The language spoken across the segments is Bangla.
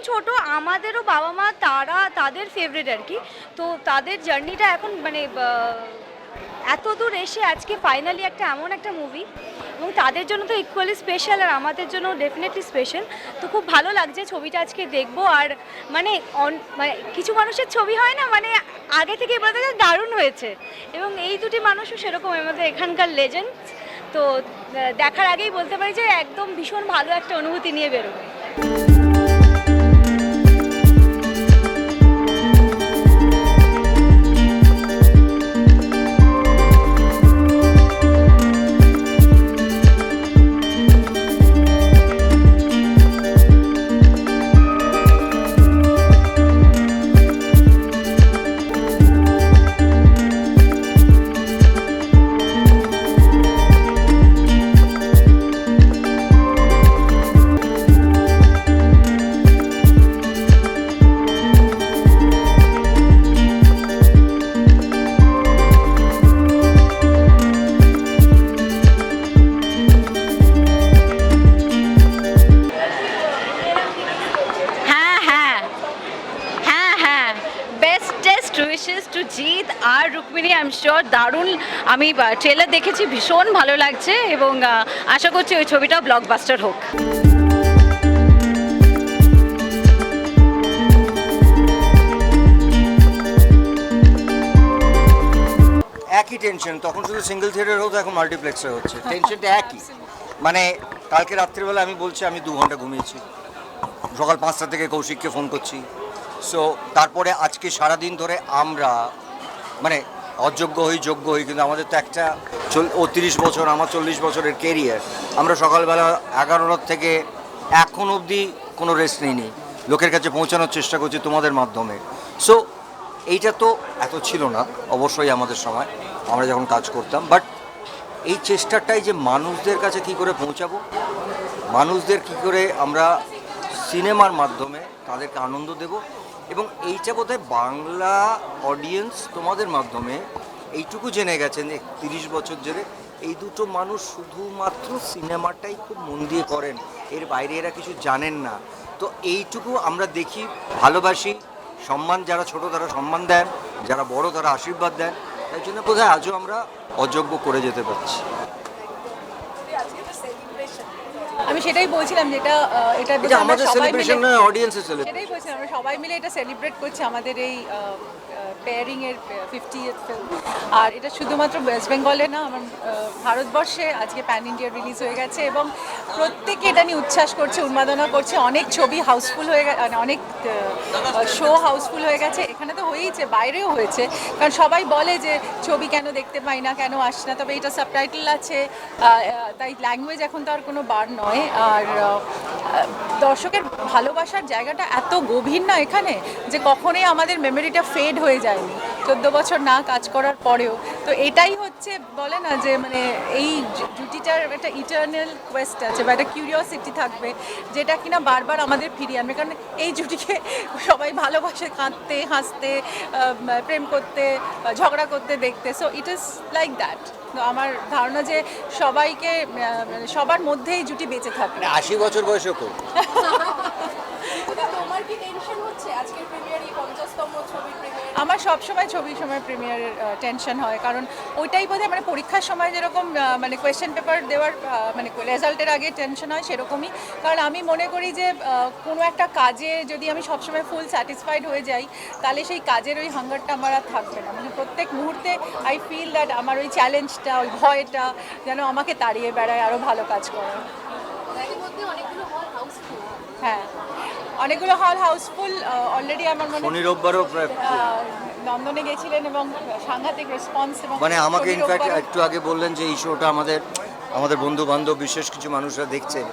ছোট আমাদেরও বাবা মা তারা তাদের ফেভারিট আর কি। তো তাদের জার্নিটা এখন মানে এত দূর এসে আজকে ফাইনালি একটা এমন একটা মুভি, এবং তাদের জন্য তো ইকুয়ালি স্পেশাল আর আমাদের জন্য ডেফিনেটলি স্পেশাল। তো খুব ভালো লাগছে ছবিটা আজকে দেখবো। আর মানে মানে কিছু মানুষের ছবি হয় না মানে আগে থেকেই বলতে গেলে দারুণ হয়েছে, এবং এই দুটি মানুষও সেরকম আমাদের এখানকার লেজেন্ড। তো দেখার আগেই বলতে পারি যে একদম ভীষণ ভালো একটা অনুভূতি নিয়ে বেরোবে। টু জিৎ আর রুক্মিণী, আই এম শিওর দারুণ। আমি ট্রেলার দেখেছি, ভীষণ ভালো লাগছে এবং আশা করছি ওই ছবিটা ব্লকবাস্টার হোক। একই টেনশন, তখন শুধু সিঙ্গেল থিয়েটার হতো, এখন মাল্টিপ্লেক্সে হচ্ছে। টেনশনটা একই। মানে কালকে রাত্রিবেলা আমি বলছি আমি 2 ঘন্টা ঘুমিয়েছি, সকাল 5টা থেকে কৌশিককে ফোন করছি। সো তারপরে আজকে সারাদিন ধরে আমরা মানে অযোগ্য হই যোগ্য হই, কিন্তু আমাদের তো একটা 30 বছর, আমার 40 বছরের কেরিয়ার। আমরা সকালবেলা 11টার থেকে এখন অবধি কোনো রেস্ট নিইনি, লোকের কাছে পৌঁছানোর চেষ্টা করছি তোমাদের মাধ্যমে। সো এইটা তো এত ছিল না অবশ্যই আমাদের সময়, আমরা যখন কাজ করতাম, বাট এই চেষ্টাটাই যে মানুষদের কাছে কি করে পৌঁছাবো, মানুষদের কি করে আমরা সিনেমার মাধ্যমে তাদেরকে আনন্দ দেব, এবং এইটা বোধহয় বাংলা অডিয়েন্স তোমাদের মাধ্যমে এইটুকু জেনে গেছেন যে 30 বছর ধরে এই দুটো মানুষ শুধুমাত্র সিনেমাটাই খুব মন দিয়ে করেন, এর বাইরে এরা কিছু জানেন না। তো এইটুকু আমরা দেখি, ভালোবাসি, সম্মান, যারা ছোট তারা সম্মান দেন, যারা বড় তারা আশীর্বাদ দেন। তাই জন্য বোধহয় আজও আমরা অযোগ্য করে যেতে পারছি। আমি সেটাই বলছিলাম, যেটা এটা আমাদের সেলিব্রেশন নয়, অডিয়েন্সের সেলিব্রেশন। সেটাই বলছিলাম, আমরা সবাই মিলে এটা সেলিব্রেট করছি আমাদের এই পেয়ারিং এর 50th ফিল্ম। আর এটা শুধুমাত্র ওয়েস্ট বেঙ্গলে না, আমার ভারতবর্ষে আজকে প্যান ইন্ডিয়া রিলিজ হয়ে গেছে, এবং প্রত্যেকে এটা নিয়ে উচ্ছ্বাস করছে, উন্মাদনা করছে। অনেক ছবি হাউসফুল হয়ে গেছে, অনেক শো হাউসফুল হয়ে গেছে। এখানে তো হয়েইছে, বাইরেও হয়েছে, কারণ সবাই বলে যে ছবি কেন দেখতে পাই না, কেন আসছে না। তবে এটা সাবটাইটেল আছে, তাই ল্যাঙ্গুয়েজ এখন তো আর কোনো বার নয়। আর দর্শকের ভালোবাসার জায়গাটা এত গভীর না এখানে, যে কখনোই আমাদের মেমোরিটা ফেড হয়ে যায়নি 14 বছর না কাজ করার পরেও। তো এটাই হচ্ছে, বলে না যে মানে এই জুটিটার একটা ইটার্নাল কোয়েস্ট আছে বা একটা কিউরিওসিটি থাকবে, যেটা কিনা বারবার আমাদের ফিরিয়ে আনবে। কারণ এই জুটিকে সবাই ভালোবাসে, কাঁদতে, হাসতে, প্রেম করতে, ঝগড়া করতে দেখতে। So it is like that. তো আমার ধারণা যে সবাইকে, সবার মধ্যেই জুটি বেঁচে থাকবে। 80 বছর বয়সেও করব। তোমার কি টেনশন হচ্ছে আজকের প্রিমিয়ার, এই 50তম ছবির প্রিমিয়ার? আমার সবসময় ছবির সময় প্রিমিয়ারের টেনশন হয়, কারণ ওইটাই বোধহয় মানে পরীক্ষার সময় যেরকম মানে কোয়েশ্চেন পেপার দেওয়ার মানে রেজাল্টের আগে টেনশন হয়, সেরকমই। কারণ আমি মনে করি যে কোনো একটা কাজে যদি আমি সবসময় ফুল স্যাটিসফাইড হয়ে যাই, তাহলে সেই কাজের ওই হাঙ্গারটা আমার আর থাকবে না। মানে প্রত্যেক মুহূর্তে আই ফিল দ্যাট আমার ওই চ্যালেঞ্জটা, ওই ভয়টা যেন আমাকে তাড়িয়ে বেড়ায় আরও ভালো কাজ করার। এর মধ্যে অনেকগুলো হল হাউসফুল। হ্যাঁ, অনেকগুলো হল হাউসফুল অলরেডি। আমার মনে শনি রোববারও নন্দনে গেছিলেন এবং সাংঘাতিক রেসপন্স। এবং মানে আমাকে ইনফ্যাক্ট একটু আগে বললেন যে এই শোটা আমাদের বন্ধু বান্ধব বিশেষ কিছু মানুষরা দেখছেন,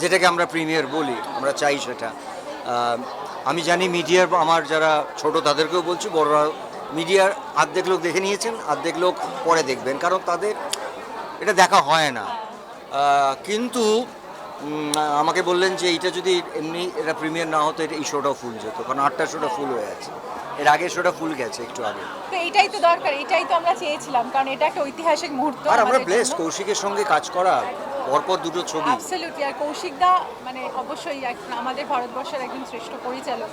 যেটাকে আমরা প্রিমিয়ার বলি, আমরা চাই সেটা। আমি জানি মিডিয়ার আমার যারা ছোট তাদেরকেও বলছি, বড়রা মিডিয়ার অর্ধেক লোক দেখে নিয়েছেন, অর্ধেক লোক পরে দেখবেন, কারণ তাদের এটা দেখা হয় না। কিন্তু আমাকে বললেন যে এইটা যদি এমনি এটা প্রিমিয়ার না হতো, এই শোটাও ফুল যেত, কারণ 8টা শোটা ফুল হয়ে আছে। এর আগে শোটা ফুল গেছে একটু আগে। তো এটাই তো দরকার, এটাই তো আমরা চেয়েছিলাম, কারণ এটা একটা ঐতিহাসিক মুহূর্ত। আর আমরা ব্লেসড কৌশিকের সঙ্গে কাজ করা, পরপর দুটো ছবি। অ্যাবসলিউটলি। আর কৌশিকদা মানে অবশ্যই আমাদের ভারতবর্ষের একজন শ্রেষ্ঠ পরিচালক,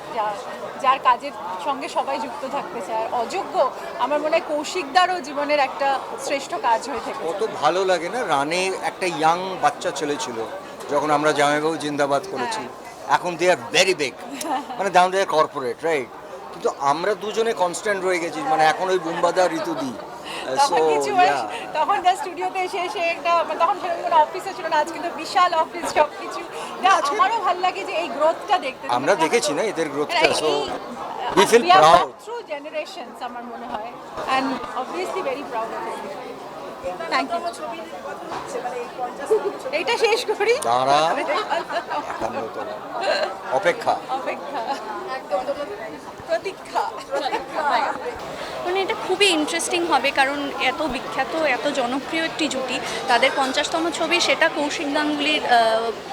যার কাজের সঙ্গে সবাই যুক্ত থাকতে চায়। অযোগ্য আমার মনে হয় কৌশিকদারও জীবনের একটা শ্রেষ্ঠ কাজ হয়ে থেকে। কত ভালো লাগে না, রানে একটা ইয়াং বাচ্চা ছেলে ছিল যখন আমরা জামাইবাবু জিন্দাবাদ করেছি, এখন দে আর ভেরি বিগ, মানে দাম দে কর্পোরেট, রাইট? কিন্তু আমরা দুজনে কনস্ট্যান্ট রয়ে গেছি, মানে এখন ওই বুম্বাদা ঋতুদি। তখন কিছু তখন যা স্টুডিওতে এসে একটা তখন সেরকম কোনো অফিসে ছিল না, আজকে তো বিশাল অফিস সব কিছু। আমারও ভালো লাগে যে এই গ্রোথটা দেখতে। আমরা দেখেছি না এদের গ্রোথটা, so we feel proud through generations আমার মনে হয়, and obviously very proud of it. Thank you. এইটা শেষ করি। দাঁড়া, অপেক্ষা অপেক্ষা প্রতীক্ষা। মানে এটা খুবই ইন্টারেস্টিং হবে, কারণ এত বিখ্যাত এত জনপ্রিয় একটি জুটি, তাদের 50তম ছবি, সেটা কৌশিক গাঙ্গুলির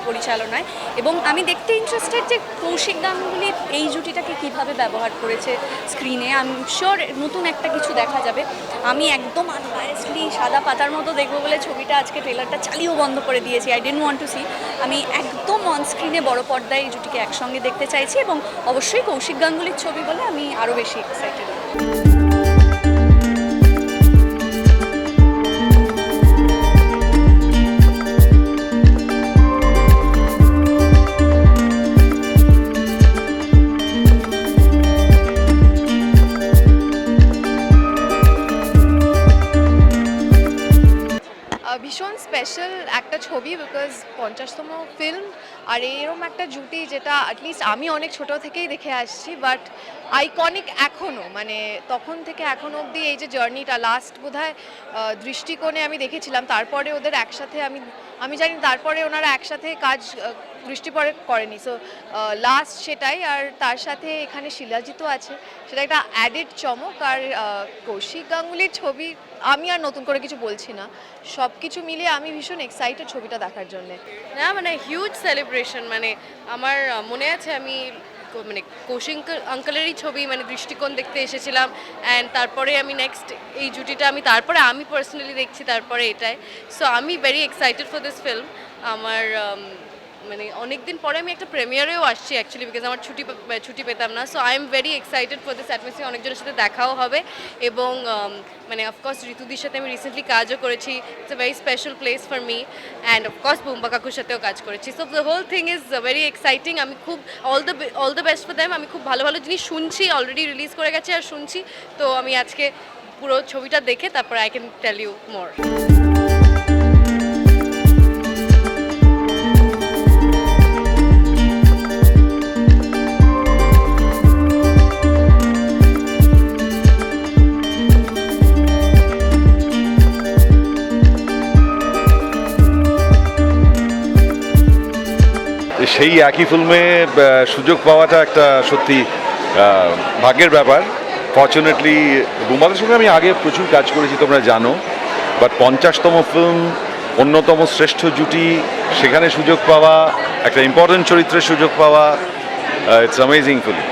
পরিচালনায়। এবং আমি দেখতে ইন্টারেস্টেড যে কৌশিক গাঙ্গুলি এই জুটিটাকে কিভাবে ব্যবহার করেছে স্ক্রিনে। আমি শিওর নতুন একটা কিছু দেখা যাবে। আমি একদম আনবায়াসলি সাদা পাতার মতো দেখবো বলে ছবিটা আজকে ট্রেলারটা চালিয়েও বন্ধ করে দিয়েছি। I don't want to see. আমি একদম অন স্ক্রিনে বড় পর্দায় এই জুটিকে একসঙ্গে দেখতে চাইছি, এবং অবশ্যই কৌশিক গাঙ্গুলির ছবি বলে আমি আরও বেশি এক্সাইটেড। ভীষণ স্পেশাল একটা ছবি, বিকজ 50তম ফিল্ম, আর এরকম একটা জুটি যেটা অ্যাটলিস্ট আমি অনেক ছোট থেকেই দেখে আসছি, বাট আইকনিক এখনও, মানে তখন থেকে এখনও অবধি এই যে জার্নিটা, লাস্ট বোধহয় দৃষ্টিকোণে আমি দেখেছিলাম, তারপরে ওদের একসাথে আমি জানি তারপরে ওনারা একসাথে কাজ দৃষ্টিপরে করেনি, সো লাস্ট সেটাই। আর তার সাথে এখানে শিলাজিৎও আছে, সেটা একটা অ্যাডেড চমক। আর কৌশিক গাঙ্গুলির ছবি আমি আর নতুন করে কিছু বলছি না, সব কিছু মিলিয়ে আমি ভীষণ এক্সাইটেড ছবিটা দেখার জন্যে। না মানে হিউজ সেলিব্রেশন, মানে আমার মনে আছে আমি মানে কৌশিক আঙ্কেলেরই ছবি মানে দৃষ্টিকোণ দেখতে এসেছিলাম, অ্যান্ড তারপরে আমি নেক্সট এই জুটিটা আমি পার্সোনালি দেখছি তারপরে এটাই। সো আমি very excited for this film. আমার মানে অনেক দিন পরে আমি একটা প্রিমিয়ারেও আসছি অ্যাকচুয়ালি, বিকজ আমার ছুটি পেতাম না। So I am very excited for this atmosphere. অনেকজনের সাথে দেখাও হবে, এবং মানে অফকোর্স ঋতুদির সাথে আমি রিসেন্টলি কাজও করেছি। It's a very special place for me, and of course Bumba কাকুর সাথেও কাজ করেছি। So the whole thing is very exciting. আমি খুব all the best for them. আমি খুব ভালো ভালো জিনিস শুনছি, অলরেডি রিলিজ করে গেছে আর শুনছি, তো আমি আজকে পুরো ছবিটা দেখে তারপর I can tell you more. সেই একই ফিল্মে সুযোগ পাওয়াটা একটা সত্যি ভাগ্যের ব্যাপার। ফর্চুনেটলি বুম্বাদের সঙ্গে আমি আগে প্রচুর কাজ করেছি, তোমরা জানো, বাট 50তম ফিল্ম, অন্যতম শ্রেষ্ঠ জুটি, সেখানে সুযোগ পাওয়া, একটা ইম্পর্টেন্ট চরিত্রের সুযোগ পাওয়া, ইটস অ্যামেজিং ফিল্ম।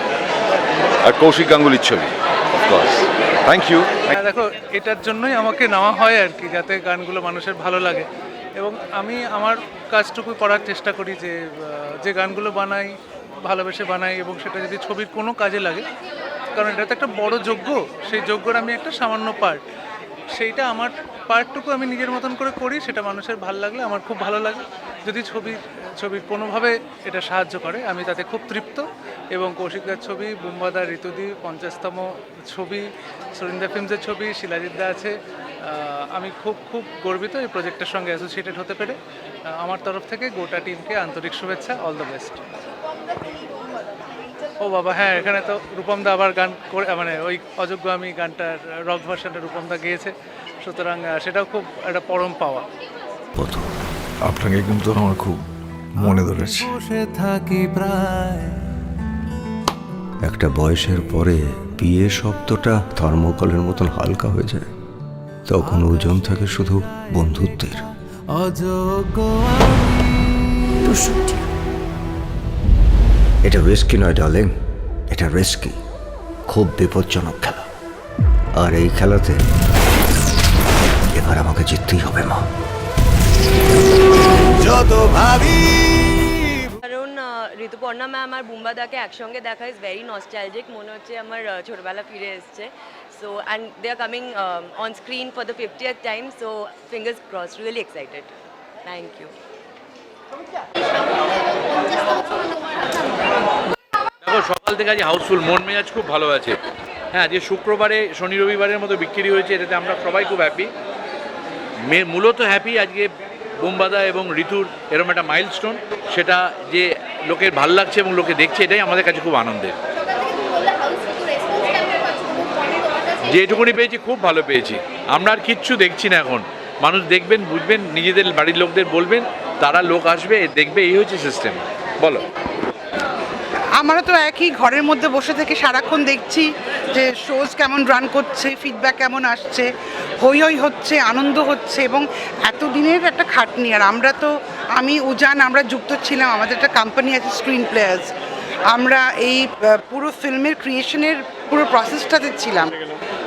আর কৌশিক গাঙ্গুলির ছবি, অফকোর্স। Thank you. দেখো, এটার জন্যই আমাকে নেওয়া হয় আর কি, যাতে গানগুলো মানুষের ভালো লাগে, এবং আমি আমার কাজটুকু করার চেষ্টা করি যে গানগুলো বানাই ভালোবেসে বানাই, এবং সেটা যদি ছবির কোনো কাজে লাগে, কারণ এটা তো একটা বড় যজ্ঞ, সেই যজ্ঞর আমি একটা সামান্য পার্ট, সেইটা আমার পার্টটুকু আমি নিজের মতন করে করি, সেটা মানুষের ভালো লাগলে আমার খুব ভালো লাগে। যদি ছবির কোনোভাবে এটা সাহায্য করে, আমি তাতে খুব তৃপ্ত। এবং কৌশিকদার ছবি, বুম্বাদা, ঋতুদি, 50তম ছবি, সুরিন্দা ফিল্মসের ছবি, শিলাজিৎদা আছে, আমি খুব গর্বিত এই প্রজেক্টের সঙ্গে অ্যাসোসিয়েটেড হতে পেরে। আমার তরফ থেকে গোটা টিমকে আন্তরিক শুভেচ্ছা, অল দ্য বেস্ট। ও বাবা, হ্যাঁ, এখানে তো রূপমদা আবার গান করে, মানে ওই অযোগ্য আমি গানটার রক ভার্সনটা রূপমদা গেয়েছে, সুতরাং সেটাও খুব একটা পরম পাওয়া। আপনাকে কিন্তু আমার খুব মনে ধরেছে। একটা বয়সের পরে বিয়ে শব্দটা থার্মোকলের মতন হালকা হয়ে যায়, তখন ওজন থাকে শুধু বন্ধুত্বের। এটা রিস্কি নয় ডার্লিং, এটা রিস্কি, খুব বিপজ্জনক খেলা। আর এই খেলাতে এবার আমাকে জিততেই হবে মা। যত ভাবি। কারণ ঋতুপর্ণা ম্যাম আর বুম্বাদাকে একসঙ্গে দেখা ইজ ভেরি নস্টালজিক, মনে হচ্ছে আমার ছোটবেলা ফিরে এসছে। So and they are coming on screen for the 50th time, so fingers crossed, really excited. Thank you. দেখো সকাল থেকে আজ হাউসফুল, মন মেজাজ খুব ভালো আছে। হ্যাঁ, যে শুক্রবারে শনি রবিবারের মতো বিক্রি হয়েছে, এটাতে আমরা সবাই খুব হ্যাপি। মূলত হ্যাপি আজকে বুম্বাদা এবং ঋতুর এরকম একটা মাইলস্টোন, সেটা যে লোকের ভাল লাগছে এবং লোকে দেখছে, এটাই আমাদের কাছে খুব আনন্দের। যেটুকুনি পেয়েছি খুব ভালো পেয়েছি। আমরা আর কিচ্ছু দেখছি না এখন, মানুষ দেখবেন, বুঝবেন, নিজেদের বাড়ির লোকদের বলবেন, তারা লোক আসবে দেখবে, এই হচ্ছে সিস্টেম। বলো। আমরা তো একই ঘরের মধ্যে বসে থেকে সারাক্ষণ দেখছি যে শোজ কেমন রান করছে, ফিডব্যাক কেমন আসছে, হই হই হচ্ছে, আনন্দ হচ্ছে, এবং এতদিনের একটা খাটনি। আর আমরা তো, আমি উজান, আমরা যুক্ত ছিলাম, আমাদের একটা কোম্পানি আছে স্ক্রিন প্লেয়ার্স, আমরা এই পুরো ফিল্মের ক্রিয়েশনের পুরো প্রসেসটাতে ছিলাম।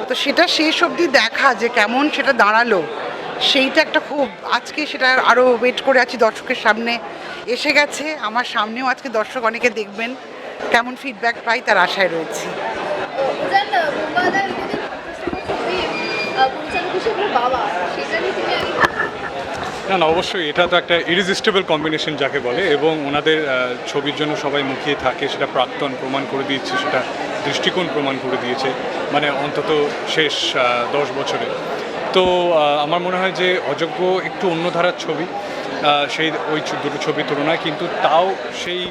তো সেটা শেষ অবধি দেখা যে কেমন সেটা দাঁড়ালো, সেইটা একটা খুব, আজকে সেটা আরও ওয়েট করে আছি, দর্শকের সামনে এসে গেছে, আমার সামনেও আজকে দর্শক অনেকে দেখবেন, কেমন ফিডব্যাক পাই তার আশায় রয়েছি। না না, অবশ্যই এটা তো একটা ইরিজিস্টেবল কম্বিনেশন যাকে বলে, এবং ওনাদের ছবির জন্য সবাই মুখিয়ে থাকে, সেটা প্রাক্তন প্রমাণ করে দিয়েছে, সেটা দৃষ্টিকোণ প্রমাণ করে দিয়েছে, মানে অন্তত শেষ 10 বছরে। তো আমার মনে হয় যে অযোগ্য একটু অন্য ধারার ছবি সেই ওই দুটো ছবির তুলনায়, কিন্তু তাও সেই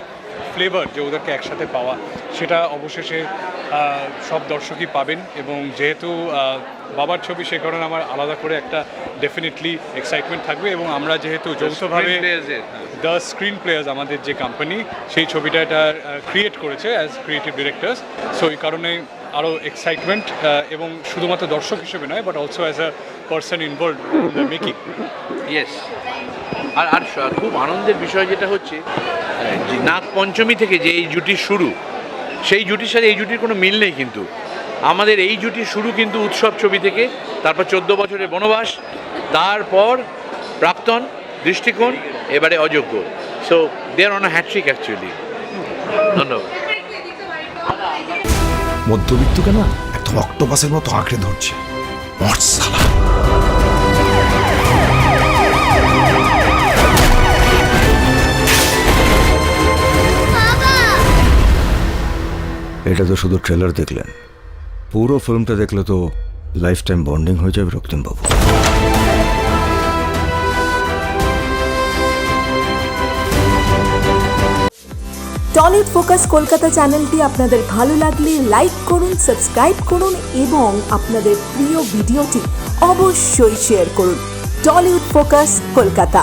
ফ্লেভার যে ওদেরকে একসাথে পাওয়া, সেটা অবশেষে সব দর্শকই পাবেন। এবং যেহেতু বাবার ছবি, সে কারণে আমার আলাদা করে একটা ডেফিনেটলি এক্সাইটমেন্ট থাকবে। এবং আমরা যেহেতু যৌথভাবে দ্য স্ক্রিন প্লেয়ার্স, আমাদের যে কোম্পানি, সেই ছবিটা এটা ক্রিয়েট করেছে অ্যাজ ক্রিয়েটিভ ডিরেক্টরস, সো এই কারণে আরও এক্সাইটমেন্ট, এবং শুধুমাত্র দর্শক হিসেবে নয়, but also as a person involved in the making. Yes. আর খুব আনন্দের বিষয় যেটা হচ্ছে, যে নাগ পঞ্চমী থেকে যে এই জুটির শুরু, সেই জুটির সাথে এই জুটির কোনো মিল নেই, কিন্তু আমাদের এই জুটির শুরু কিন্তু উৎসব ছবি থেকে, তারপর 14 বছরের বনবাস, তারপর প্রাক্তন, দৃষ্টিকোণ, এবারে অযোগ্য। So they are on a hat trick actually. ধন্যবাদ। মধ্যবিত্তকে না একদম অক্টোপাসের মতো আঁকড়ে ধরছে। মর্সালা এটা তো শুধু ট্রেলার দেখলেন, পুরো ফিল্মটা দেখলে তো লাইফ টাইম বন্ডিং হয়ে যাবে রক্তিমবাবু। টলিউড ফোকাস কলকাতা চ্যানেলটি আপনাদের ভালো লাগলে লাইক করুন, সাবস্ক্রাইব করুন এবং আপনাদের প্রিয় ভিডিওটি অবশ্যই শেয়ার করুন। Tollywood focus Kolkata.